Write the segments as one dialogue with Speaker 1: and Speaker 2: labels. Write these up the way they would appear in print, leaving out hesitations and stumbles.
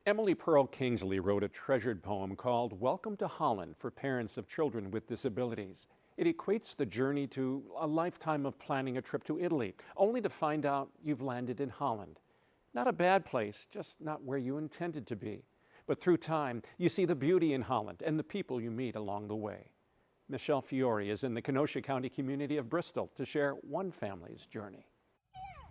Speaker 1: Emily Pearl Kingsley wrote a treasured poem called Welcome to Holland for parents of children with disabilities. It equates the journey to a lifetime of planning a trip to Italy, only to find out you've landed in Holland. Not a bad place, just not where you intended to be. But through time, you see the beauty in Holland and the people you meet along the way. Michelle Fiore is in the Kenosha County community of Bristol to share one family's journey.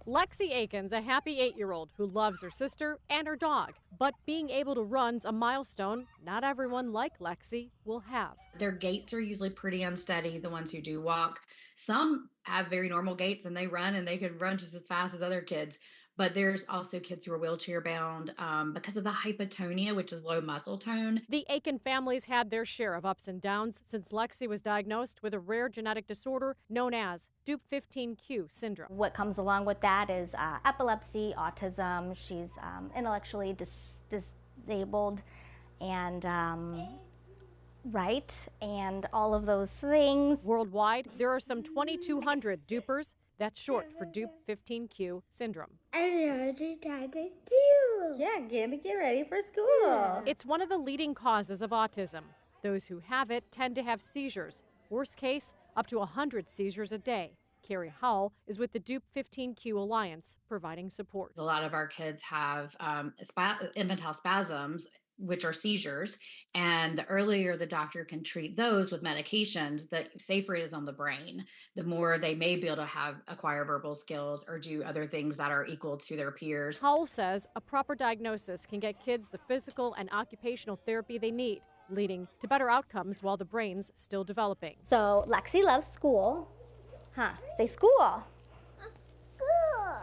Speaker 2: Lexi Akin's a happy 8-year-old who loves her sister and her dog. But being able to run's a milestone not everyone like Lexi will have.
Speaker 3: Their gaits are usually pretty unsteady, the ones who do walk. Some have very normal gaits and they run and they can run just as fast as other kids. But there's also kids who are wheelchair bound because of the hypotonia, which is low muscle tone.
Speaker 2: The Aiken family's had their share of ups and downs since Lexi was diagnosed with a rare genetic disorder known as Dup15q Syndrome.
Speaker 4: What comes along with that is epilepsy, autism. She's intellectually disabled and and all of those things.
Speaker 2: Worldwide, there are some 2,200 dupers. That's short for Dup15q Syndrome.
Speaker 5: I know what you're trying to do.
Speaker 4: Yeah, get ready for school.
Speaker 2: It's one of the leading causes of autism. Those who have it tend to have seizures. Worst case, up to 100 seizures a day. Carrie Howell is with the Dup15q Alliance, providing support.
Speaker 3: A lot of our kids have infantile spasms, which are seizures, and the earlier the doctor can treat those with medications, the safer it is on the brain. The more they may be able to acquire verbal skills or do other things that are equal to their peers.
Speaker 2: Howell says a proper diagnosis can get kids the physical and occupational therapy they need, leading to better outcomes while the brain's still developing.
Speaker 4: So Lexi loves school. Say school.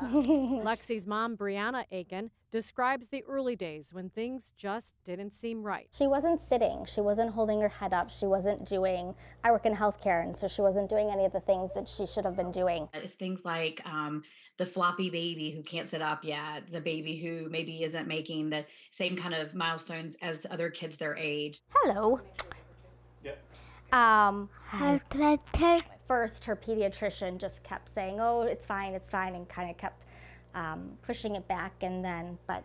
Speaker 2: Lexi's mom, Brianna Aiken, describes the early days when things just didn't seem right.
Speaker 4: She wasn't sitting. She wasn't holding her head up. She wasn't doing, I work in healthcare, and so she wasn't doing any of the things that she should have been doing.
Speaker 3: It's things like the floppy baby who can't sit up yet, the baby who maybe isn't making the same kind of milestones as the other kids their age.
Speaker 4: Hello.
Speaker 1: Yep.
Speaker 4: First, her pediatrician just kept saying, oh, it's fine, and kind of kept pushing it back. But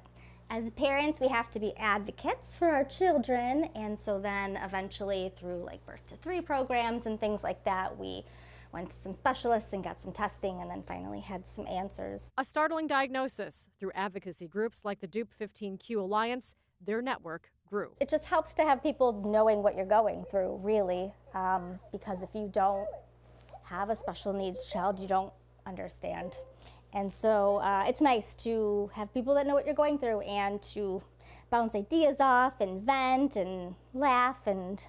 Speaker 4: as parents, we have to be advocates for our children. And so then eventually through like Birth to 3 programs and things like that, we went to some specialists and got some testing and then finally had some answers.
Speaker 2: A startling diagnosis. Through advocacy groups like the Dup15q Alliance, their network grew.
Speaker 4: It just helps to have people knowing what you're going through, really, because if you don't have a special needs child, you don't understand. And so it's nice to have people that know what you're going through and to bounce ideas off and vent and laugh and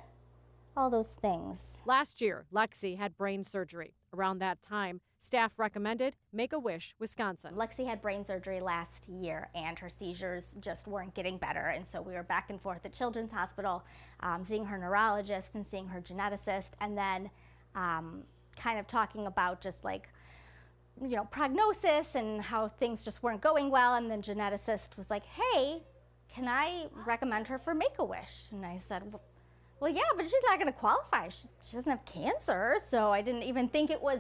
Speaker 4: all those things.
Speaker 2: Last year, Lexi had brain surgery. Around that time, staff recommended Make-A-Wish, Wisconsin.
Speaker 4: Lexi had brain surgery last year and her seizures just weren't getting better. And so we were back and forth at Children's Hospital, seeing her neurologist and seeing her geneticist, and then kind of talking about just like, you know, prognosis and how things just weren't going well. And the geneticist was like, hey, can I recommend her for Make-A-Wish? And I said, well, yeah, but she's not going to qualify. She doesn't have cancer. So I didn't even think it was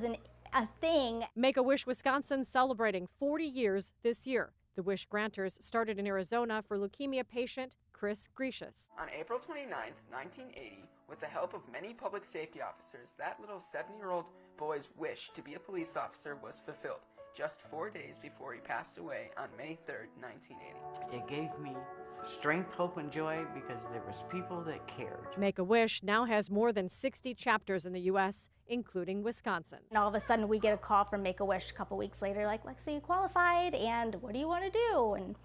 Speaker 4: a thing.
Speaker 2: Make-A-Wish Wisconsin celebrating 40 years this year. The wish granters started in Arizona for leukemia patient Chris Grecius.
Speaker 6: On April 29, 1980, with the help of many public safety officers, that little 7-year-old boy's wish to be a police officer was fulfilled just 4 days before he passed away on May 3rd, 1980.
Speaker 7: It gave me strength, hope, and joy because there was people that cared.
Speaker 2: Make-A-Wish now has more than 60 chapters in the U.S., including Wisconsin.
Speaker 4: And all of a sudden we get a call from Make-A-Wish a couple weeks later, like, Lexi, you qualified, and what do you want to do? And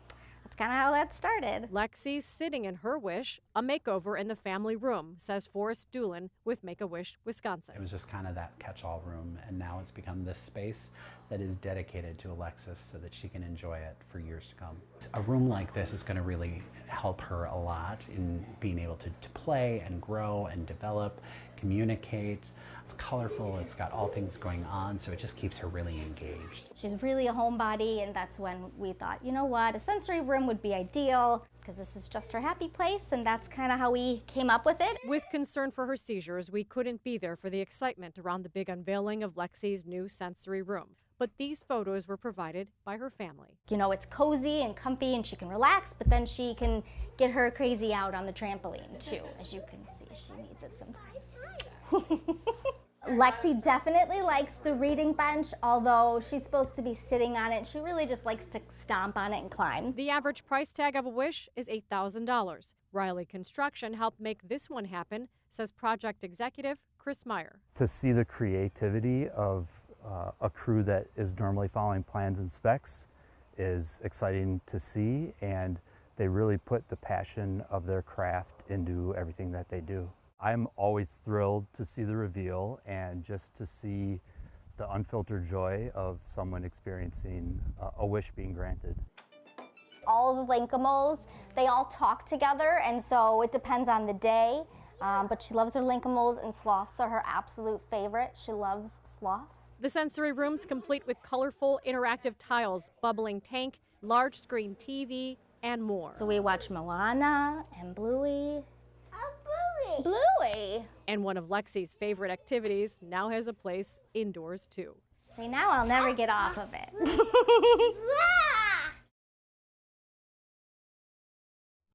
Speaker 4: that's kind of how that started.
Speaker 2: Lexi's sitting in her wish, a makeover in the family room, says Forrest Doolin with Make-A-Wish Wisconsin.
Speaker 8: It was just kind of that catch-all room, and now it's become this space that is dedicated to Alexis so that she can enjoy it for years to come. A room like this is going to really help her a lot in being able to play and grow and develop, communicate. It's colorful, it's got all things going on, so it just keeps her really engaged.
Speaker 4: She's really a homebody, and that's when we thought, you know what, a sensory room would be ideal, because this is just her happy place, and that's kind of how we came up with it.
Speaker 2: With concern for her seizures, we couldn't be there for the excitement around the big unveiling of Lexi's new sensory room. But these photos were provided by her family.
Speaker 4: You know, it's cozy and comfy and she can relax, but then she can get her crazy out on the trampoline too. As you can see, she needs it sometimes. Lexi definitely likes the reading bench, although she's supposed to be sitting on it. She really just likes to stomp on it and climb.
Speaker 2: The average price tag of a wish is $8,000. Riley Construction helped make this one happen, says project executive Chris Meyer.
Speaker 9: To see the creativity of a crew that is normally following plans and specs is exciting to see, and they really put the passion of their craft into everything that they do. I'm always thrilled to see the reveal and just to see the unfiltered joy of someone experiencing a wish being granted.
Speaker 4: All of the Linkimals, they all talk together, and so it depends on the day, but she loves her Linkimals, and sloths are her absolute favorite. She loves sloths.
Speaker 2: The sensory room's complete with colorful interactive tiles, bubbling tank, large screen TV, and more.
Speaker 4: So we watch Moana and Bluey. Bluey!
Speaker 2: And one of Lexi's favorite activities now has a place indoors too.
Speaker 4: See, now I'll never get off of it.